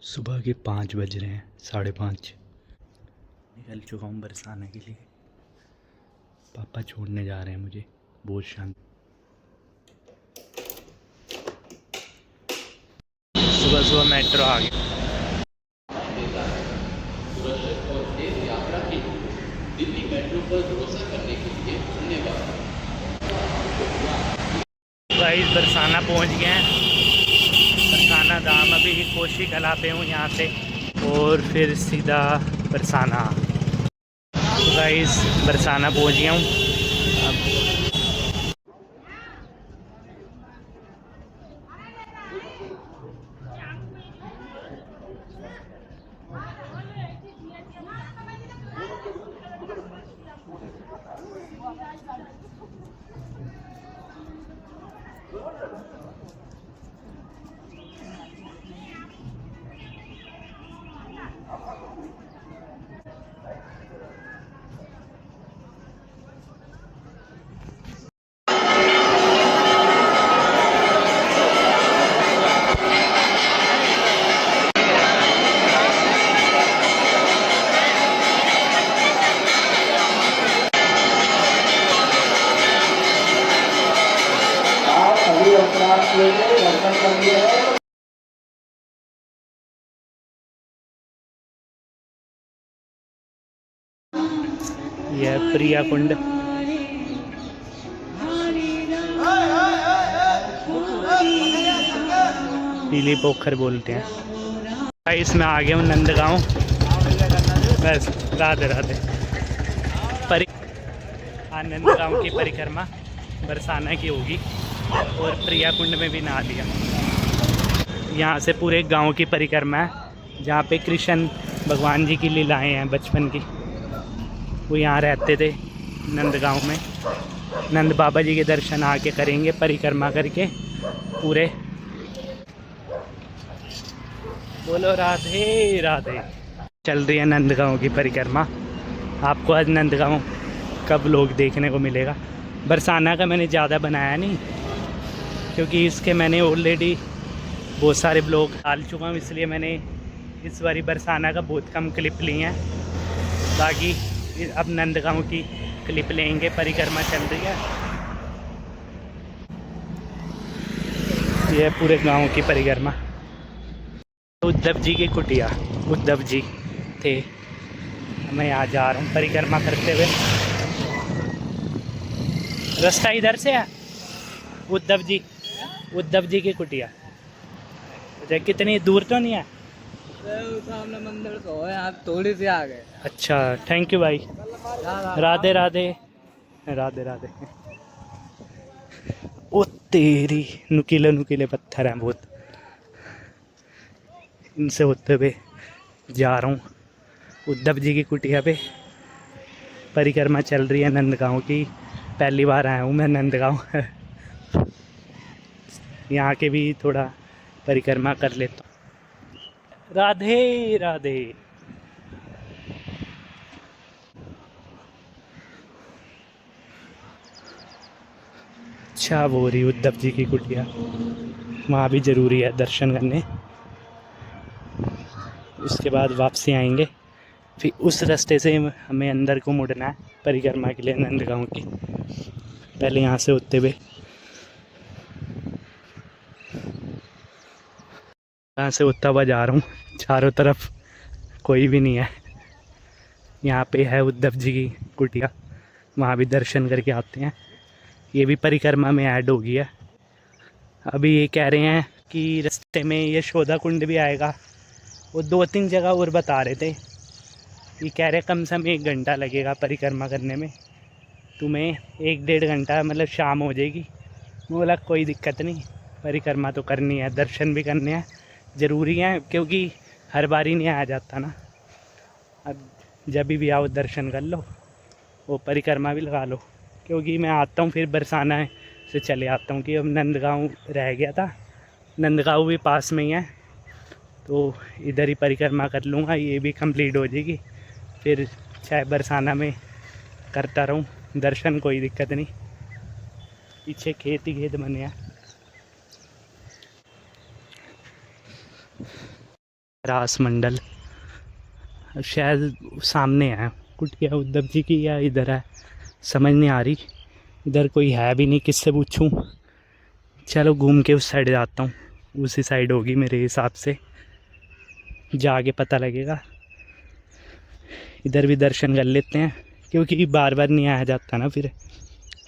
सुबह के 5 बज रहे हैं, 5:30। निकल चुका हूँ बरसाना के लिए। पापा छोड़ने जा रहे हैं मुझे। बहुत शांत। सुबह सुबह मेट्रो आ गई। दिल्ली मेट्रो पर भरोसा करने के लिए धन्यवाद। गाइस बरसाना पहुँच गए हैं। बरसाना धाम अभी कोशी कला पे हूँ यहाँ से, और फिर सीधा बरसाना। तो गाइस बरसाना पहुँच गया हूँ। यह प्रिया कुंड। पीली पोखर बोलते हैं। इसमें आ गया हूँ नंदगांव। बस राधे राधे। नंदगांव की परिक्रमा बरसाना की होगी, और प्रिया कुंड में भी नहा लिया। यहाँ से पूरे गांव की परिक्रमा है, जहाँ पे कृष्ण भगवान जी की लीलाएं हैं बचपन की। वो यहाँ रहते थे नंदगांव में। नंद बाबा जी के दर्शन आके करेंगे परिक्रमा करके पूरे। बोलो राधे राधे। चल रही है नंदगांव की परिक्रमा। आपको आज नंदगांव का ब्लॉग देखने को मिलेगा। बरसाना का मैंने ज़्यादा बनाया नहीं, क्योंकि इसके मैंने ऑलरेडी बहुत सारे ब्लॉग डाल चुका हूँ, इसलिए मैंने इस बारी बरसाना का बहुत कम क्लिप लिए हैं। बाकी अब नंदगांव की क्लिप लेंगे। परिक्रमा चल रही है। यह पूरे गांव की परिक्रमा। उद्धव जी की कुटिया, उद्धव जी थे। मैं यहाँ जा रहा हूँ परिक्रमा करते हुए। रास्ता इधर से है। उद्धव जी की कुटिया। अच्छा, कितनी दूर तो नहीं है? सामने मंदिर तो है, आप थोड़ी सी आ गए। अच्छा, थैंक यू भाई। राधे राधे राधे राधे। ओ तेरी, नुकीले नुकीले पत्थर हैं बहुत। इनसे होते हुए जा रहा हूँ उद्धव जी की कुटिया पे। परिक्रमा चल रही है नंदगांव की। पहली बार आया हूँ मैं नंदगांव। यहाँ के भी थोड़ा परिक्रमा कर लेता हूँ। राधे राधे। अच्छा, वो हो रही उद्धव जी की कुटिया। वहाँ भी ज़रूरी है दर्शन करने। उसके बाद वापसी आएंगे। फिर उस रास्ते से हमें अंदर को मुड़ना है परिक्रमा के लिए नंदगांव की। पहले यहाँ से होते हुए, यहाँ से होता हुआ जा रहा हूँ। चारों तरफ कोई भी नहीं है। यहाँ पे है उद्धव जी की कुटिया, वहाँ भी दर्शन करके आते हैं। ये भी परिक्रमा में ऐड हो गई है। अभी ये कह रहे हैं कि रास्ते में यशोदा कुंड भी आएगा। वो 2-3 जगह और बता रहे थे। ये कह रहे कम से कम 1 घंटा लगेगा परिक्रमा करने में, तुम्हें 1-1.5 घंटा मतलब शाम हो जाएगी। बोला कोई दिक्कत नहीं, परिक्रमा तो करनी है, दर्शन भी करने हैं, ज़रूरी है, क्योंकि हर बार ही नहीं आया जाता ना। अब जब भी आओ दर्शन कर लो, वो परिक्रमा भी लगा लो। क्योंकि मैं आता हूँ फिर बरसाना से चले आता हूँ, कि अब नंदगांव रह गया था। नंदगांव भी पास में ही है, तो इधर ही परिक्रमा कर लूँगा। ये भी कंप्लीट हो जाएगी, फिर चाहे बरसाना में करता रहूँ दर्शन, कोई दिक्कत नहीं। पीछे खेत ही खेत बने हैं। रास मंडल शायद सामने है कुटिया उद्धव जी की, या इधर है समझ नहीं आ रही। इधर कोई है भी नहीं, किससे पूछूं। चलो घूम के उस साइड जाता हूँ, उसी साइड होगी मेरे हिसाब से, जाके पता लगेगा। इधर भी दर्शन कर लेते हैं, क्योंकि बार बार नहीं आया जाता ना, फिर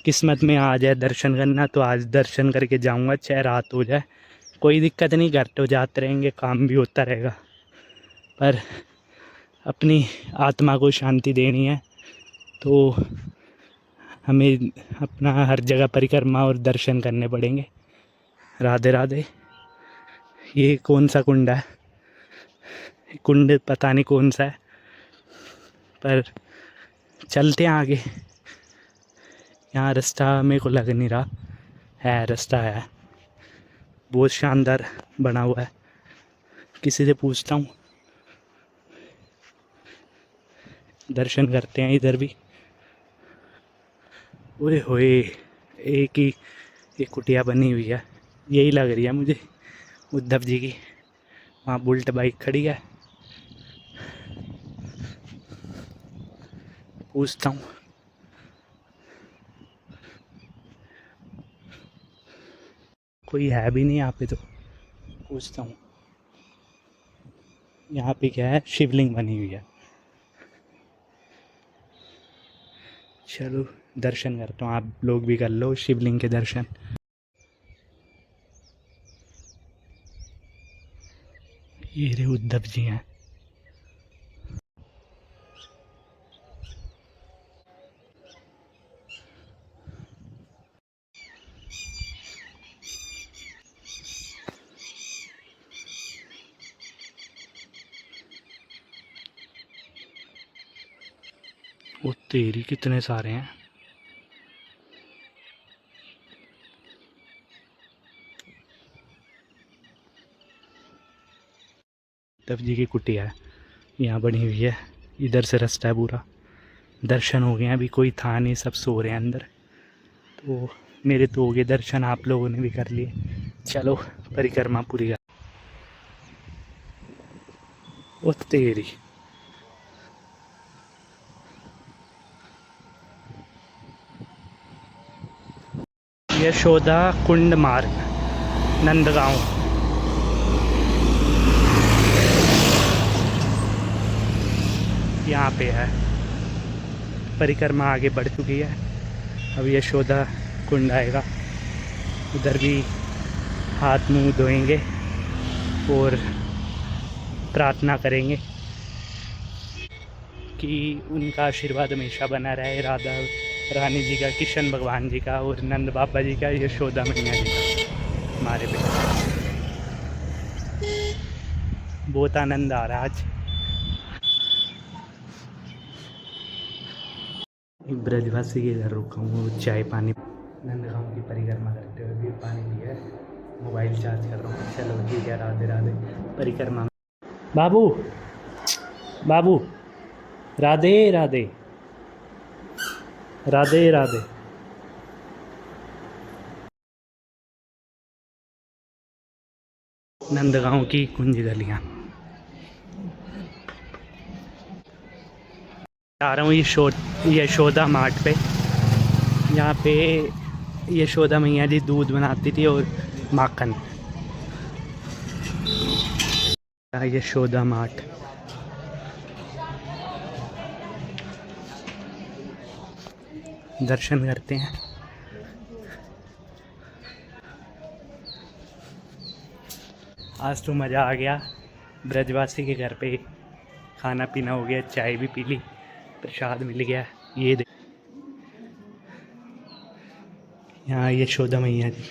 किस्मत में आ जाए दर्शन करना तो आज दर्शन करके जाऊंगा, चाहे रात हो जाए कोई दिक्कत नहीं, घर तो जाते रहेंगे, काम भी होता रहेगा। पर अपनी आत्मा को शांति देनी है तो हमें अपना हर जगह परिक्रमा और दर्शन करने पड़ेंगे। राधे राधे। ये कौन सा कुंड है, कुंड पता नहीं कौन सा है, पर चलते हैं आगे। यहाँ रास्ता मेरे को लग नहीं रहा है, रास्ता है, बहुत शानदार बना हुआ है। किसी से पूछता हूँ, दर्शन करते हैं इधर भी। ओए होए, एक ही एक कुटिया बनी हुई है, यही लग रही है मुझे उद्धव जी की। वहाँ बुलेट बाइक खड़ी है, पूछता हूँ। कोई है भी नहीं यहाँ पे, तो पूछता हूँ। यहाँ पे क्या है, शिवलिंग बनी हुई है। चलो दर्शन करता हूँ, आप लोग भी कर लो शिवलिंग के दर्शन। ये रे उद्धव जी हैं। वो तेरी कितने सारे हैं। उद्धव जी की कुटिया है, यहाँ बनी हुई है, इधर से रास्ता है पूरा। दर्शन हो गए हैं, अभी कोई था नहीं, सब सो रहे हैं अंदर। तो मेरे तो हो गए दर्शन, आप लोगों ने भी कर लिए। चलो परिक्रमा पूरी कर। ओ तेरी, यशोदा कुंड मार्ग, नंदगांव। यहाँ पे है, परिक्रमा आगे बढ़ चुकी है, अब यशोदा कुंड आएगा। उधर भी हाथ मुंह धोएंगे और प्रार्थना करेंगे कि उनका आशीर्वाद हमेशा बना रहे, राधा रानी जी का, किशन भगवान जी का, और नंद बाबा जी का, यशोदा मैया जी का हमारे पे। बहुत आनंद आ रहा है आज। एक ब्रजवासी के घर रुका हूँ, चाय पानी, नंदगांव की परिक्रमा करते हुए भी पानी पिया, मोबाइल चार्ज कर रहा हूँ। चलो ठीक है, राधे राधे। परिक्रमा में बाबू, बाबू, राधे राधे, राधे राधे। नंदगांव की कुंज गलियाँ जा रहा हूँ यशोदा मार्ट पे। यहाँ पे यशोदा मैया जी दूध बनाती थी और माखन। यशोदा मार्ट, दर्शन करते हैं। आज तो मज़ा आ गया, ब्रजवासी के घर पे खाना पीना हो गया, चाय भी पी ली, प्रसाद मिल गया। ये देख, यहाँ यशोदा मैया जी।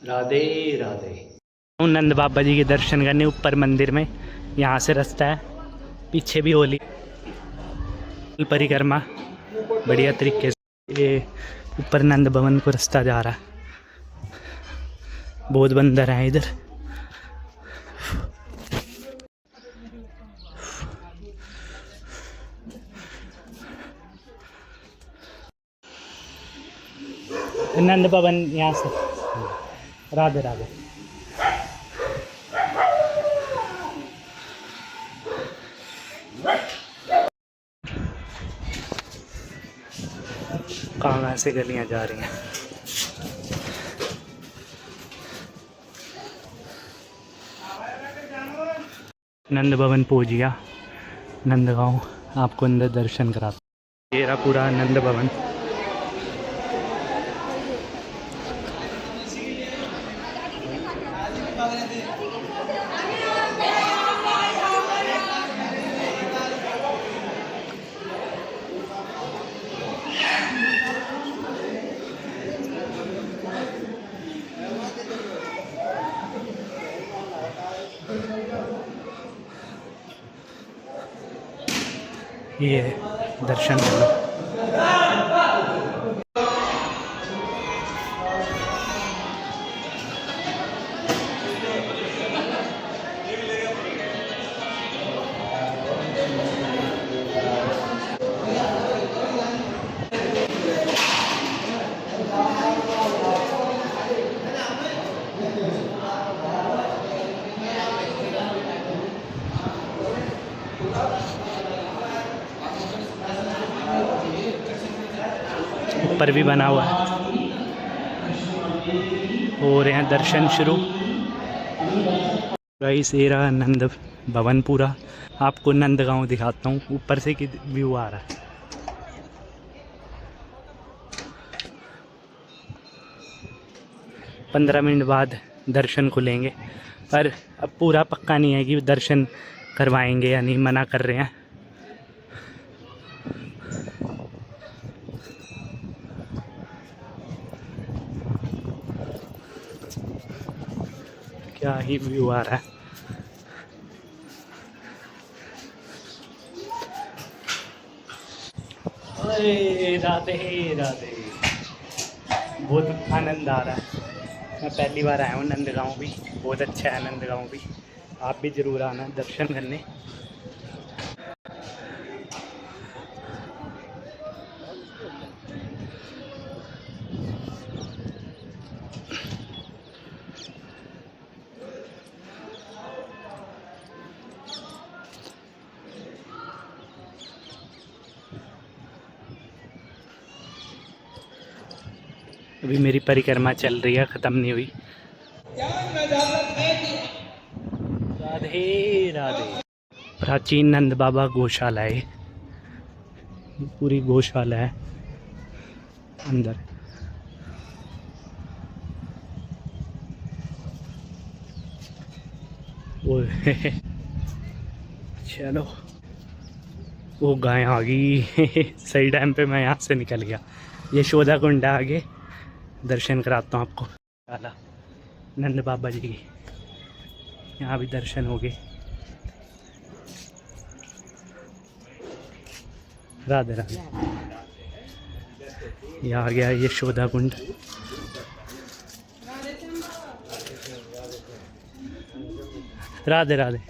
राधे राधे। नंद बाबा जी के दर्शन करने ऊपर मंदिर में, यहाँ से रास्ता है, पीछे भी होली परिक्रमा बढ़िया तरीके से। ये ऊपर नंद भवन को रास्ता जा रहा है, बहुत बंदर हैं इधर। नंद भवन यहाँ से। राधे राधे। कहाँ से गलियाँ जा रही हैं। नंद भवन पहुँच गया, नंदगांव। आपको अंदर दर्शन कराता हूं। ये रहा पूरा नंद भवन। ये दर्शन कर लो। ऊपर भी बना हुआ है। हो रहे हैं दर्शन शुरू। गाइस ये रहा नंद भवन पूरा। आपको नंदगांव दिखाता हूँ ऊपर से कि व्यू आ रहा है। पंद्रह मिनट बाद दर्शन खुलेंगे, पर अब पूरा पक्का नहीं है कि दर्शन करवाएंगे या नहीं, मना कर रहे हैं। क्या ही व्यू आ रहा है। अरे राधे राधे। बहुत आनंद आ रहा है। मैं पहली बार आया हूँ नंदगांव भी। बहुत अच्छा है नंदगांव भी। आप भी ज़रूर आना दर्शन करने। अभी मेरी परिक्रमा चल रही है, ख़त्म नहीं हुई। राधे राधे। प्राचीन नंद बाबा गौशाला है। पूरी गौशाला है अंदर। वो चलो, वो गाय आ गई। सही टाइम पे मैं यहाँ से निकल गया। यशोदा कुंड आगे दर्शन कराता हूँ आपको। आला नंद बाबा जी की यहाँ भी दर्शन हो गए। राधे राधे। यहाँ आ गया यशोदा कुंड। राधे राधे।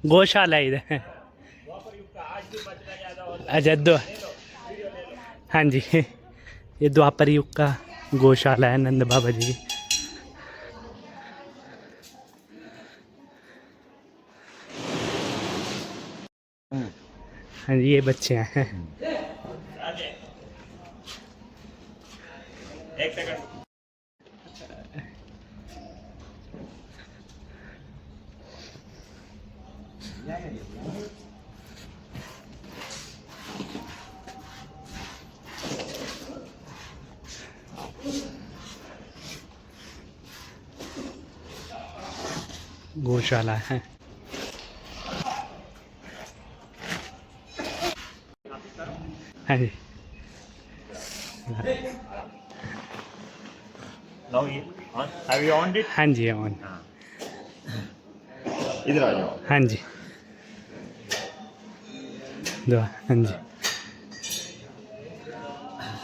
गौशाला इधर। अच्छा हाँ जी, ये द्वापर युग का गौशाला है नंद बाबा जी की। हाँ जी, ये बच्चे हैं। एक सेकंड। गौशाला है। हाँ जी। Now you on? Have you on it? हाँ जी ऑन। इधर आ जाओ। हाँ जी दो। हाँ जी।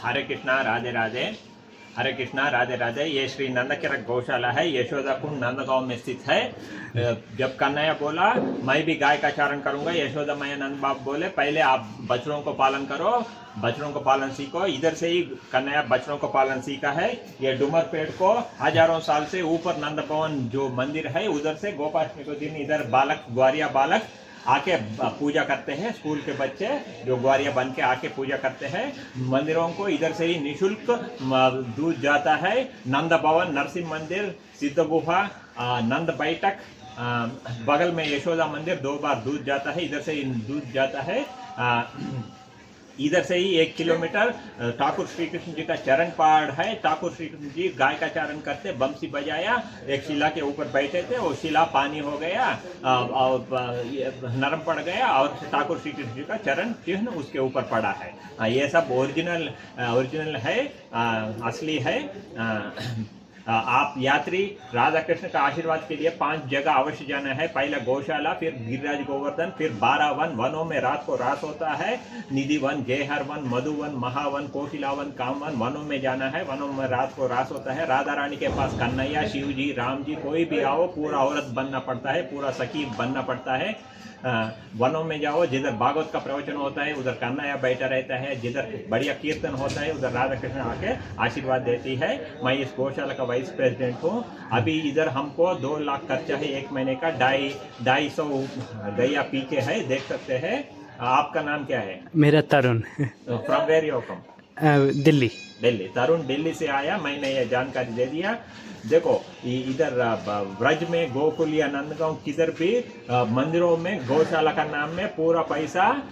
हरे कृष्णा राधे राधे। हरे कृष्णा राधे राधे। ये श्री नंदकिरक गौशाला है, यशोदा कुंड नंदगांव में स्थित है। जब कन्हैया बोला मैं भी गाय का चारण करूंगा, यशोदा मैया नंद बाप बोले पहले आप बछड़ों को पालन करो, बछड़ों को पालन सीखो। इधर से ही कन्हैया बछड़ों को पालन सीखा है। ये डुमर पेड़ को हजारों साल से ऊपर नंद भवन जो मंदिर है उधर से गोपाष्टमी को दिन इधर बालक ग्वारिया बालक आके पूजा करते हैं। स्कूल के बच्चे जो ग्वारिया बन के आके पूजा करते हैं। मंदिरों को इधर से ही निशुल्क दूध जाता है। नंद भवन, नरसिंह मंदिर, सिद्ध गुफा, नंद बैठक, बगल में यशोदा मंदिर, 2 बार दूध जाता है। इधर से ही दूध जाता है। इधर से ही 1 किलोमीटर ठाकुर श्री कृष्ण जी का चरण पहाड़ है। ठाकुर श्री कृष्ण जी गाय का चारण करते, बंसी बजाया, एक शिला के ऊपर बैठे थे, वो शिला पानी हो गया और नरम पड़ गया और ठाकुर श्री कृष्ण जी का चरण चिन्ह उसके ऊपर पड़ा है। ये सब ओरिजिनल है, असली है। आप यात्री राधा कृष्ण का आशीर्वाद के लिए 5 जगह अवश्य जाना है। पहला गौशाला, फिर गिरिराज गोवर्धन, फिर 12 वन, वनों में रात को रास होता है। निधि वन, जयहर वन, मधुवन, महावन, कोकिलावन, कामवन, वनों में जाना है। वनों में रात को रास होता है। राधा रानी के पास कन्हैया, शिव जी, राम जी कोई भी आओ, पूरा औरत बनना पड़ता है, पूरा सखी बनना पड़ता है। वनों में जाओ, जिधर भागवत का प्रवचन होता है उधर कन्हैया बैठा रहता है, जिधर बढ़िया कीर्तन होता है उधर राधा कृष्ण आके आशीर्वाद देती है। मैं इस गौशाला का वाइस प्रेसिडेंट हूँ। अभी इधर हमको 2 लाख खर्चा है 1 महीने का। 250 गैया पीछे है, देख सकते हैं। आपका नाम क्या है? मेरा Tarun. From where you come? Delhi. Delhi. Tarun Delhi से आया, मैंने ये जानकारी दे दिया। देखो इधर ब्रज में गोकुल या नंदगांव किधर भी मंदिरों में गौशाला का नाम में पूरा पैसा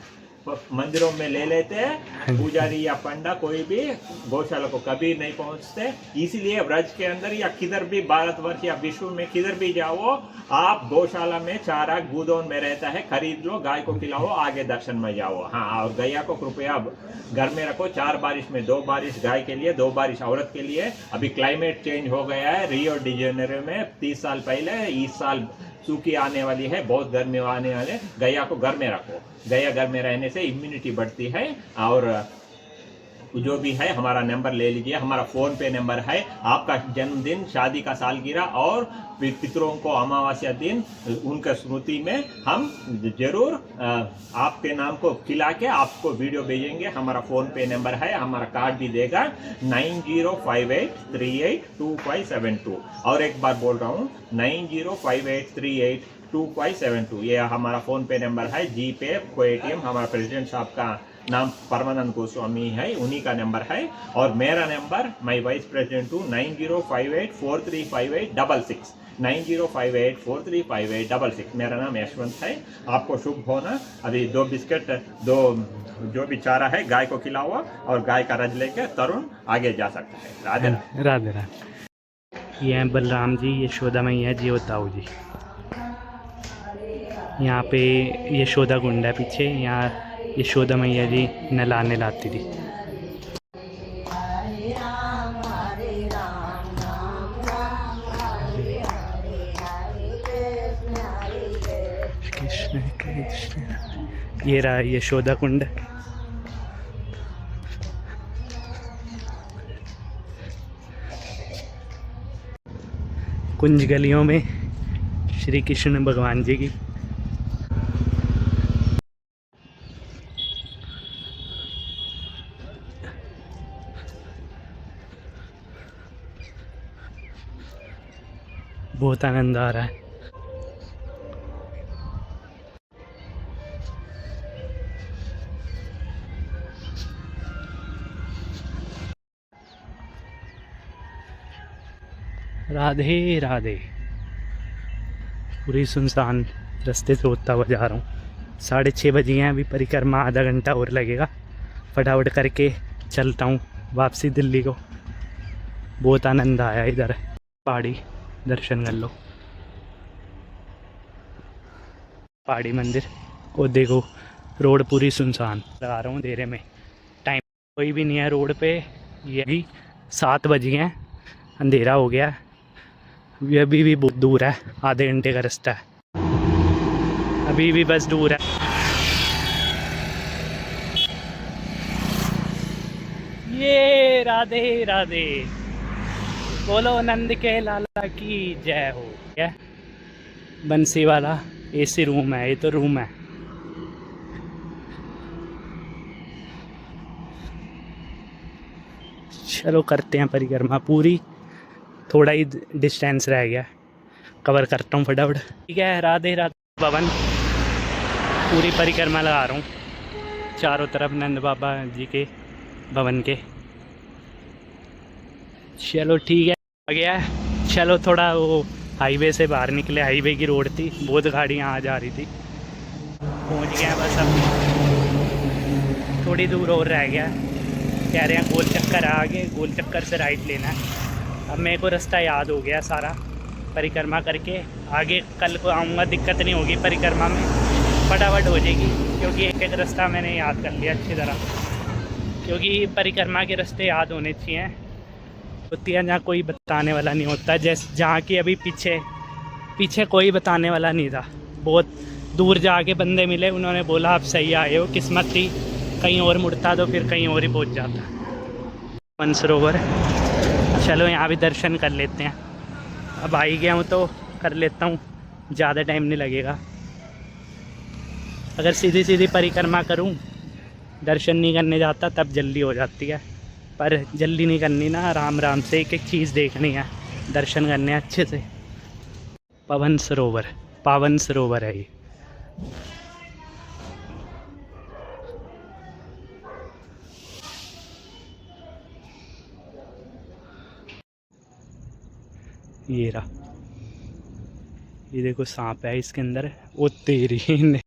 मंदिरों में ले लेते हैं। पुजारी या पंडा कोई भी गौशाला को कभी नहीं पहुंचते। इसीलिए ब्रज के अंदर या किधर भी भारतवर्ष या विश्व में किधर भी जाओ, आप गौशाला में चारा गोदाम में रहता है, खरीद लो, गाय को खिलाओ, आगे दर्शन में जाओ। हाँ, और गैया को कृपया घर में रखो। 4 बारिश में 2 बारिश गाय के लिए, 2 बारिश औरत के लिए। अभी क्लाइमेट चेंज हो गया है। रियो डी जेनेरो में 30 साल पहले, इस साल सूखी आने वाली है, बहुत गर्मी आने वाले। गैया को घर में रखो। गैया घर में रहने से इम्यूनिटी बढ़ती है। और जो भी है हमारा नंबर ले लीजिए, हमारा फ़ोन पे नंबर है। आपका जन्मदिन, शादी का सालगिरह और पितरों को अमावस्या दिन उनका स्मृति में हम जरूर आपके नाम को खिला के आपको वीडियो भेजेंगे। हमारा फ़ोन पे नंबर है, हमारा कार्ड भी देगा 9058382572। और एक बार बोल रहा हूँ 9058382572। ये हमारा फ़ोन पे नंबर है। जी पे, पेटीएम, हमारा प्रेसिडेंट साहब का नाम परमानंद गोस्वामी है, उन्हीं का नंबर है। और मेरा नंबर, मैं वाइस प्रेसिडेंट हूँ, 9058435866 9058435866। मेरा नाम यशवंत है। आपको शुभ होना। अभी 2 बिस्किट, 2 जो भी चारा है गाय को खिलाओ और गाय का रज लेकर तरुण आगे जा सकता है। राधे राधे। राधे राधे। ये हैं बलराम जी, यशोदा मैया जी और ताऊ जी। यहाँ पे यशोदा कुंड है पीछे। यहाँ यशोदा मैया जी नहलाने लाती थी। कृष्ण कृष्ण। ये रहा यशोदा कुंड। कुंज गलियों में श्री कृष्ण भगवान जी की। बहुत आनंद आ रहा है। राधे राधे। पूरी सुनसान रास्ते से होता हुआ जा रहा हूँ। 6:30 बज गए हैं। अभी परिक्रमा आधा घंटा और लगेगा। फटाफट करके चलता हूँ वापसी दिल्ली को। बहुत आनंद आया इधर। पहाड़ी दर्शन कर लो, पहाड़ी मंदिर। और देखो रोड पूरी सुनसान। लगा रहा हूँ अंधेरे में। टाइम कोई भी नहीं है रोड पे। ये भी 7 बज गए हैं, अंधेरा हो गया। ये अभी भी बहुत दूर है, आधे घंटे का रास्ता है। अभी भी बस दूर है। ये राधे राधे। बोलो नंद के लाला की जय हो। क्या बंसी वाला एसी रूम है, ये तो रूम है। चलो करते हैं परिक्रमा पूरी, थोड़ा ही डिस्टेंस रह गया, कवर करता हूँ फटाफट। ठीक है, राधे राधे भवन, पूरी परिक्रमा लगा रहा हूँ चारों तरफ नंद बाबा जी के भवन के। चलो ठीक है, आ गया है। चलो थोड़ा वो हाईवे से बाहर निकले, हाईवे की रोड थी, बहुत गाड़ियाँ आ जा रही थी, पहुँच गए हैं बस। अब थोड़ी दूर और रह गया, कह रहे हैं गोल चक्कर है आगे, गोल चक्कर से राइट लेना है। अब मेरे को रास्ता याद हो गया सारा, परिक्रमा करके आगे कल को आऊँगा, दिक्कत नहीं होगी परिक्रमा में, फटाफट हो जाएगी, क्योंकि एक एक रास्ता मैंने याद कर लिया अच्छी तरह। क्योंकि परिक्रमा के रास्ते याद होने चाहिए, होती है जहाँ कोई बताने वाला नहीं होता, जैसे जहाँ की अभी पीछे कोई बताने वाला नहीं था। बहुत दूर जाके बंदे मिले, उन्होंने बोला आप सही आए हो, किस्मत थी, कहीं और मुड़ता तो फिर कहीं और ही पहुँच जाता। मानसरोवर, चलो यहाँ भी दर्शन कर लेते हैं। अब आ ही गया हूँ तो कर लेता हूँ, ज़्यादा टाइम नहीं लगेगा। अगर सीधी सीधी परिक्रमा करूँ, दर्शन नहीं करने जाता, तब जल्दी हो जाती है, पर जल्दी नहीं करनी ना, आराम आराम से एक एक चीज़ देखनी है, दर्शन करने अच्छे से। पावन सरोवर है ये। ये रहा, ये देखो सांप है इसके अंदर, वो तेरी ने।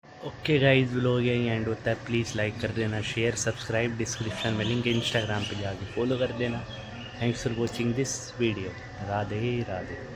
ओके गाइस, व्लॉग यही एंड होता है। प्लीज़ लाइक कर देना, शेयर, सब्सक्राइब, डिस्क्रिप्शन में लिंक है, इंस्टाग्राम पे जाके फॉलो कर देना। Thanks for watching this video. Radhe Radhe.